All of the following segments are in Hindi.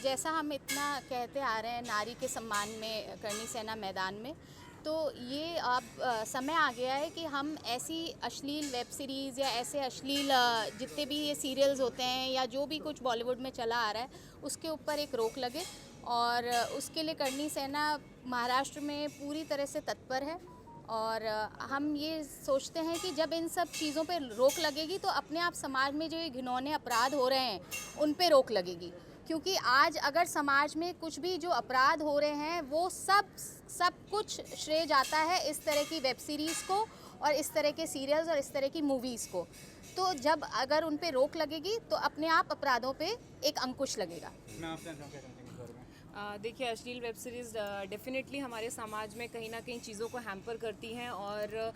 जैसा हम इतना कहते आ रहे हैं नारी के सम्मान में करणी सेना मैदान में, तो ये अब समय आ गया है कि हम ऐसी अश्लील वेब सीरीज़ या ऐसे अश्लील जितने भी ये सीरियल्स होते हैं या जो भी कुछ बॉलीवुड में चला आ रहा है उसके ऊपर एक रोक लगे। और उसके लिए करणी सेना महाराष्ट्र में पूरी तरह से तत्पर है। और हम ये सोचते हैं कि जब इन सब चीज़ों पे रोक लगेगी तो अपने आप समाज में जो ये घिनौने अपराध हो रहे हैं उन पे रोक लगेगी। क्योंकि आज अगर समाज में कुछ भी जो अपराध हो रहे हैं वो सब कुछ श्रेय जाता है इस तरह की वेब सीरीज़ को और इस तरह के सीरियल्स और इस तरह की मूवीज़ को। तो जब अगर उन पे रोक लगेगी तो अपने आप अपराधों पे एक अंकुश लगेगा। मैं आपसे जानना चाहूँगा इस बारे में। देखिए, अश्लील वेब सीरीज़ डेफिनेटली हमारे समाज में कहीं ना कहीं चीज़ों को हैम्पर करती हैं। और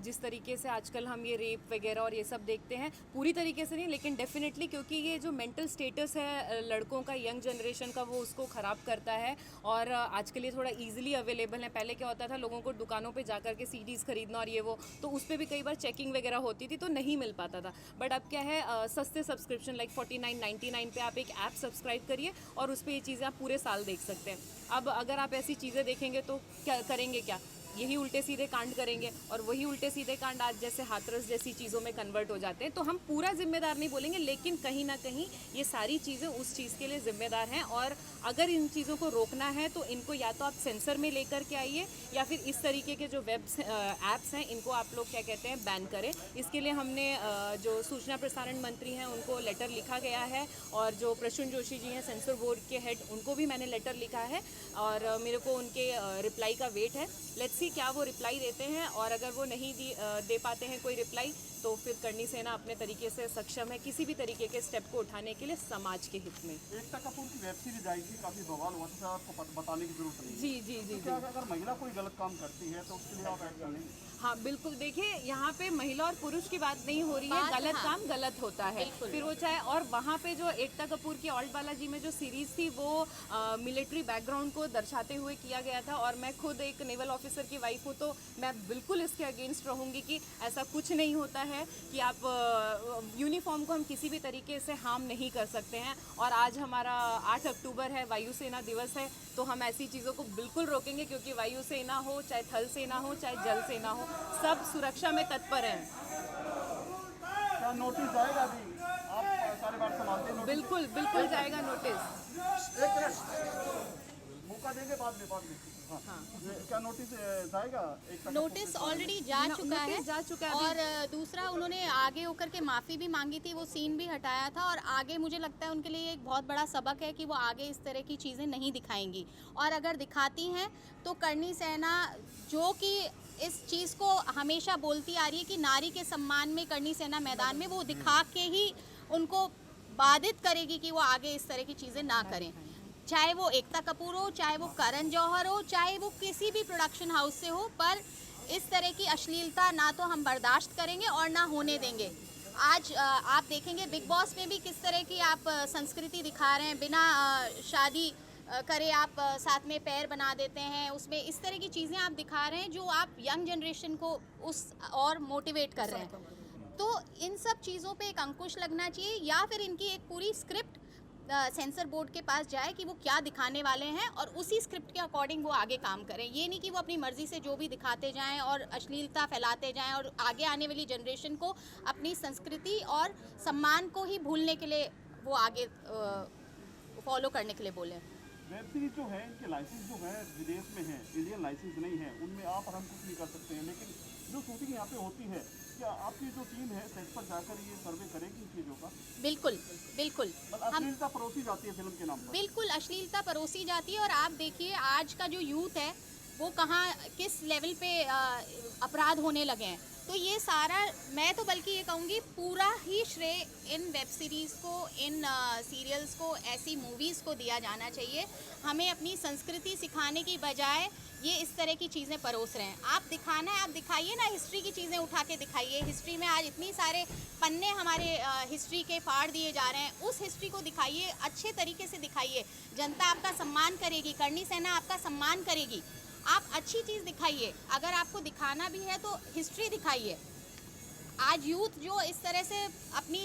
जिस तरीके से आजकल हम ये रेप वगैरह और ये सब देखते हैं, पूरी तरीके से नहीं लेकिन डेफिनेटली, क्योंकि ये जो मेंटल स्टेटस है लड़कों का, यंग जनरेशन का, वो उसको ख़राब करता है। और आजकल ये थोड़ा ईजिली अवेलेबल है। पहले क्या होता था, लोगों को दुकानों पर जा कर के सीडीज़ खरीदना और ये वो, तो उस पर भी कई बार चेकिंग वगैरह होती थी तो नहीं मिल पाता था। बट अब क्या है, सस्ते सब्सक्रिप्शन लाइक 49.99 पे आप एक ऐप सब्सक्राइब करिए और उस पर ये चीज़ें आप पूरे साल देख सकते हैं। अब अगर आप ऐसी चीज़ें देखेंगे तो क्या करेंगे, क्या यही उल्टे सीधे कांड करेंगे और वही उल्टे सीधे कांड आज जैसे हाथरस जैसी चीज़ों में कन्वर्ट हो जाते हैं। तो हम पूरा जिम्मेदार नहीं बोलेंगे, लेकिन कहीं ना कहीं ये सारी चीज़ें उस चीज़ के लिए जिम्मेदार हैं। और अगर इन चीज़ों को रोकना है तो इनको या तो आप सेंसर में लेकर के आइए या फिर इस तरीके के जो वेब ऐप्स हैं इनको आप लोग क्या कहते हैं बैन करें। इसके लिए हमने जो सूचना प्रसारण मंत्री हैं उनको लेटर लिखा गया है और जो प्रसून जोशी जी हैं सेंसर बोर्ड के हेड, उनको भी मैंने लेटर लिखा है और मेरे को उनके रिप्लाई का वेट है। लेट्स सी क्या वो रिप्लाई देते हैं। और अगर वो नहीं दे पाते हैं कोई रिप्लाई तो फिर करणी सेना अपने तरीके से सक्षम है किसी भी तरीके के स्टेप को उठाने के लिए समाज के हित में। एकता कपूर की वेब सीरीज आएगी, काफी बवाल हुआ था, आपको बताने की जरूरत नहीं है। जी जी जी, तो क्या अगर महिला कोई गलत काम करती है तो उसके लिए आप एक्ट करेंगे? हाँ बिल्कुल। देखिए, यहाँ पे महिला और पुरुष की बात नहीं हो रही है, गलत काम गलत होता है फिर वो चाहे। और वहाँ पे जो एकता कपूर की ऑल्ट बालाजी में जो सीरीज थी वो मिलिट्री बैकग्राउंड को दर्शाते हुए किया गया था। और मैं खुद एक नेवल ऑफिसर की वाइफ हूँ तो मैं बिल्कुल इसके अगेंस्ट रहूँगी कि ऐसा कुछ नहीं होता है कि आप यूनिफॉर्म को हम किसी भी तरीके से हार्म नहीं कर सकते हैं। और आज हमारा 8 अक्टूबर है, वायुसेना दिवस है, तो हम ऐसी चीज़ों को बिल्कुल रोकेंगे क्योंकि वायुसेना हो, चाहे थल सेना हो, चाहे जल सेना हो, सब सुरक्षा में तत्पर हैं। क्या नोटिस जाएगा अभी? आप सारे बात संभालते हैं? बिल्कुल बिल्कुल जाएगा नोटिस। एक मिनट मौका देंगे बाद में हाँ। क्या नोटिस जाएगा? नोटिस ऑलरेडी जा चुका है और दूसरा उन्होंने आगे होकर के माफ़ी भी मांगी थी, वो सीन भी हटाया था। और आगे मुझे लगता है उनके लिए एक बहुत बड़ा सबक है कि वो आगे इस तरह की चीज़ें नहीं दिखाएंगी। और अगर दिखाती हैं तो करणी सेना, जो कि इस चीज़ को हमेशा बोलती आ रही है कि नारी के सम्मान में करणी सेना मैदान में, वो दिखा के ही उनको बाधित करेगी कि वो आगे इस तरह की चीज़ें ना करें। चाहे वो एकता कपूर हो, चाहे वो करण जौहर हो, चाहे वो किसी भी प्रोडक्शन हाउस से हो, पर इस तरह की अश्लीलता ना तो हम बर्दाश्त करेंगे और ना होने देंगे। आज आप देखेंगे बिग बॉस में भी किस तरह की आप संस्कृति दिखा रहे हैं, बिना शादी करे आप साथ में पैर बना देते हैं, उसमें इस तरह की चीज़ें आप दिखा रहे हैं जो आप यंग जनरेशन को उस और मोटिवेट कर रहे हैं। तो इन सब चीज़ों पे एक अंकुश लगना चाहिए या फिर इनकी एक पूरी स्क्रिप्ट सेंसर बोर्ड के पास जाए कि वो क्या दिखाने वाले हैं और उसी स्क्रिप्ट के अकॉर्डिंग वो आगे काम करें। ये नहीं कि वो अपनी मर्ज़ी से जो भी दिखाते जाएं और अश्लीलता फैलाते जाएं और आगे आने वाली जनरेशन को अपनी संस्कृति और सम्मान को ही भूलने के लिए वो आगे फॉलो करने के लिए बोलें। वेब सीरीज जो है इनके लाइसेंस जो है विदेश में है, इंडियन लाइसेंस नहीं है, उनमें आप और हम कुछ नहीं कर सकते हैं। लेकिन जो शूटिंग यहाँ पे होती है, क्या आपकी जो टीम है सेट पर जाकर ये सर्वे करेगी इन चीज़ों का? बिल्कुल बिल्कुल। अश्लीलता परोसी जाती है फिल्म के नाम पर। बिल्कुल अश्लीलता परोसी जाती है। और आप देखिए आज का जो यूथ है वो कहाँ किस लेवल पे अपराध होने लगे हैं। तो ये सारा, मैं तो बल्कि ये कहूँगी पूरा ही श्रेय इन वेब सीरीज़ को, इन सीरियल्स को, ऐसी मूवीज़ को दिया जाना चाहिए। हमें अपनी संस्कृति सिखाने की बजाय ये इस तरह की चीज़ें परोस रहे हैं। आप दिखाना है, आप दिखाइए ना, हिस्ट्री की चीज़ें उठा के दिखाइए। हिस्ट्री में आज इतनी सारे पन्ने हमारे हिस्ट्री के फाड़ दिए जा रहे हैं, उस हिस्ट्री को दिखाइए, अच्छे तरीके से दिखाइए। जनता आपका सम्मान करेगी, करणी सेना आपका सम्मान करेगी। आप अच्छी चीज़ दिखाइए। अगर आपको दिखाना भी है तो हिस्ट्री दिखाइए। आज यूथ जो इस तरह से अपनी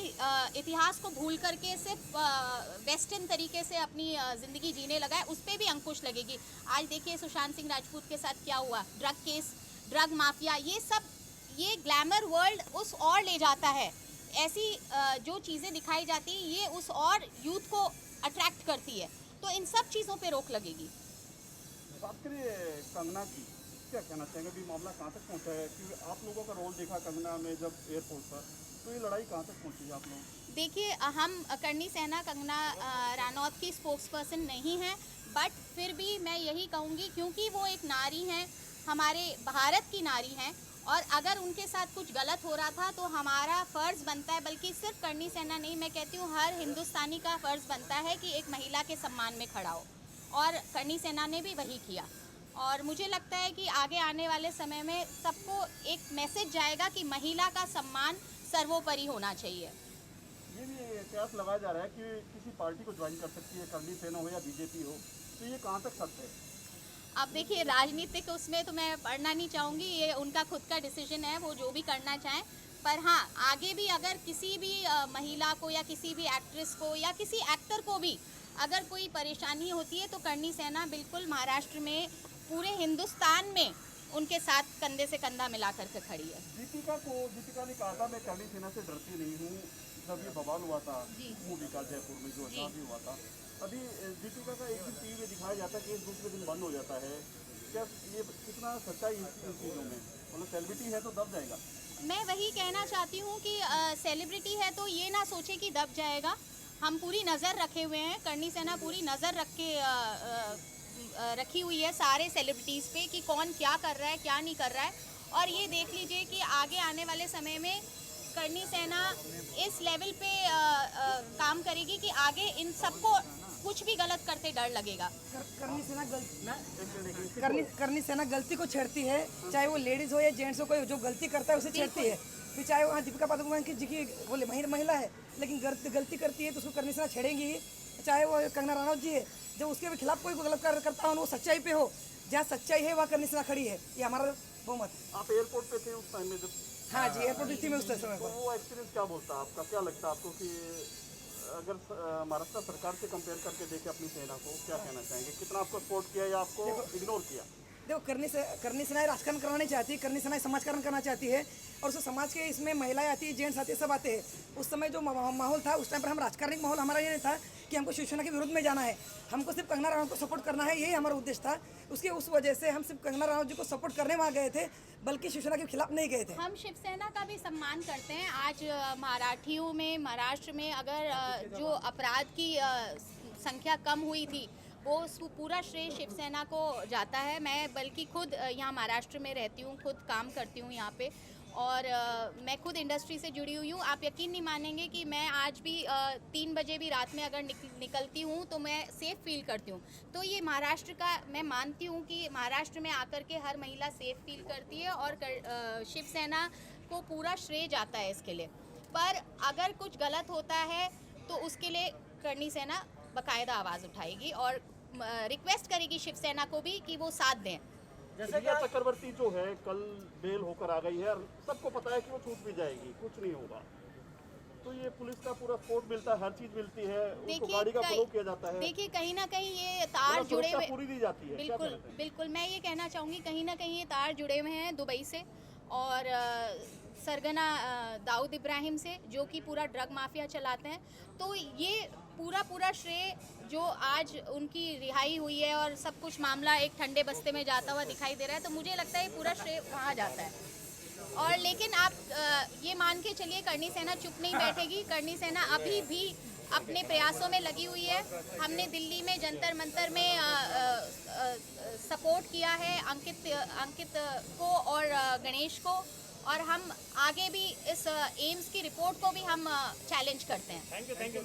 इतिहास को भूल करके सिर्फ वेस्टर्न तरीके से अपनी ज़िंदगी जीने लगा है, उस पर भी अंकुश लगेगी। आज देखिए सुशांत सिंह राजपूत के साथ क्या हुआ, ड्रग केस, ड्रग माफिया, ये सब, ये ग्लैमर वर्ल्ड उस और ले जाता है। ऐसी जो चीज़ें दिखाई जाती हैं ये उस और यूथ को अट्रैक्ट करती है, तो इन सब चीज़ों पे रोक लगेगी। बात करिए कंगना की, क्या कहना चाहेंगे अभी मामला कहाँ तक पहुँचा है? क्योंकि आप लोगों का रोल देखा कंगना में जब एयरपोर्ट पर, तो ये लड़ाई कहाँ तक पहुँची है आप लोग? देखिए हम करणी सेना कंगना रनौत की स्पोक्स पर्सन नहीं हैं, बट फिर भी मैं यही कहूँगी क्योंकि वो एक नारी हैं, हमारे भारत की नारी हैं, और अगर उनके साथ कुछ गलत हो रहा था तो हमारा फ़र्ज़ बनता है, बल्कि सिर्फ करणी सेना नहीं, मैं कहती हूँ हर हिंदुस्तानी का फ़र्ज़ बनता है कि एक महिला के सम्मान में खड़ा हो, और करणी सेना ने भी वही किया। और मुझे लगता है कि आगे आने वाले समय में सबको एक मैसेज जाएगा कि महिला का सम्मान सर्वोपरि होना चाहिए। ये भी कयास लगाया जा रहा है कि किसी पार्टी को ज्वाइन कर सकती है, करणी सेना हो या बीजेपी हो, तो ये कहाँ तक सत्य है? अब देखिए राजनीतिक उसमें तो मैं पढ़ना नहीं चाहूँगी, ये उनका खुद का डिसीजन है, वो जो भी करना चाहें। पर हाँ, आगे भी अगर किसी भी महिला को या किसी भी एक्ट्रेस को या किसी एक्टर को भी अगर कोई परेशानी होती है तो करणी सेना बिल्कुल महाराष्ट्र में, पूरे हिंदुस्तान में उनके साथ कंधे से कंधा मिला करके खड़ी है। दीपिका ने कहा था मैं करणी सेना से डरती नहीं हूँ, जब ये बवाल हुआ था मूवी का जयपुर में जो अच्छा भी हुआ था। अभी दीपिका का एक दिन टीवी में दिखाया जाता है कि दूसरे दिन बंद हो जाता है, क्या ये कितना सच्चाई है इन चीज़ों में? मतलब सेलिब्रिटी है तो दब जाएगा। मैं वही कहना चाहती हूँ कि सेलिब्रिटी है तो ये ना सोचे कि दब जाएगा। हम पूरी नज़र रखे हुए हैं, करणी सेना पूरी नज़र रख के रखी हुई है सारे सेलिब्रिटीज़ पे कि कौन क्या कर रहा है, क्या नहीं कर रहा है। और ये देख लीजिए कि आगे आने वाले समय में करणी सेना इस लेवल पे काम करेगी कि आगे इन सबको कुछ भी गलत करते डर लगेगा। करणी सेना गलती को छेड़ती है, चाहे वो लेडीज हो या जेंट्स हो, कोई जो गलती करता है उसे छेड़ती है। फिर चाहे वो दीपिका पादुकोण की जी की बोले महिला है, लेकिन गलती करती है तो उसको करणी सेना छेड़ेंगी ही। चाहे वो कंगना रनौत जी है, जो उसके भी खिलाफ कोई गलत करता हो, वो सच्चाई पे हो, जहाँ सच्चाई है वहाँ करणी सेना खड़ी है। ये हमारा बहुमत। आप एयरपोर्ट पे थे उस टाइम में जब? हाँ जी, एयरपोर्ट थी मैं उस समय पर। वो एक्सपीरियंस क्या बोलता है आपका? क्या लगता है आपको कि अगर महाराष्ट्र सरकार से कंपेयर करके देखें अपनी सेना को, क्या कहना चाहेंगे? कितना आपको सपोर्ट किया या आपको इग्नोर किया? देखो करणी सेना राजकारण करना नहीं चाहती, करणी सेना समाजकारण करना चाहती है, और उस समाज के इसमें महिलाएं आती है, जेंट्स आते हैं, सब आते हैं। उस समय जो माहौल था उस टाइम पर हम राजकारणिक माहौल हमारा ये नहीं था कि हमको शिवसेना के विरुद्ध में जाना है, हमको सिर्फ कंगना रनौत को सपोर्ट करना है, यही हमारा उद्देश्य था। उस वजह से हम सिर्फ कंगना रनौत जी को सपोर्ट करने वहाँ गए थे, बल्कि शिवसेना के खिलाफ नहीं गए थे। हम शिवसेना का भी सम्मान करते हैं। आज मराठियों में, महाराष्ट्र में अगर जो अपराध की संख्या कम हुई थी, वो पूरा श्रेय शिवसेना को जाता है। मैं बल्कि खुद यहाँ महाराष्ट्र में रहती हूँ, खुद काम करती हूँ यहाँ पे, और मैं खुद इंडस्ट्री से जुड़ी हुई हूँ। आप यकीन नहीं मानेंगे कि मैं आज भी 3 बजे भी रात में अगर निकलती हूँ तो मैं सेफ़ फील करती हूँ। तो ये महाराष्ट्र का, मैं मानती हूँ कि महाराष्ट्र में आकर के हर महिला सेफ़ फील करती है, और शिवसेना को पूरा श्रेय जाता है इसके लिए। पर अगर कुछ गलत होता है तो उसके लिए करणी सेना बाकायदा आवाज़ उठाएगी और रिक्वेस्ट करेगी शिवसेना को भी कि वो साथ दें। रिया चक्रवर्ती जो है कल बेल होकर आ गई है, और सबको पता है कि वो छूट भी जाएगी, कुछ नहीं होगा, तो ये पुलिस का पूरा सपोर्ट मिलता है, हर चीज मिलती है, उनको गाड़ी का फॉलो किया जाता है। देखिए कहीं ना कहीं ये तार जुड़े हुए, पूरी दी जाती है। बिल्कुल बिल्कुल, मैं ये कहना चाहूँगी कहीं ना कहीं ये तार जुड़े हुए हैं दुबई से और सरगना दाऊद इब्राहिम से, जो कि पूरा ड्रग माफिया चलाते हैं। तो ये पूरा श्रेय जो आज उनकी रिहाई हुई है और सब कुछ मामला एक ठंडे बस्ते में जाता हुआ दिखाई दे रहा है, तो मुझे लगता है ये पूरा श्रेय वहाँ जाता है। और लेकिन आप ये मान के चलिए करणी सेना चुप नहीं बैठेगी। करणी सेना अभी भी अपने प्रयासों में लगी हुई है। हमने दिल्ली में जंतर मंतर में सपोर्ट किया है अंकित को और गणेश को, और हम आगे भी इस एम्स की रिपोर्ट को भी हम चैलेंज करते हैं। Thank you.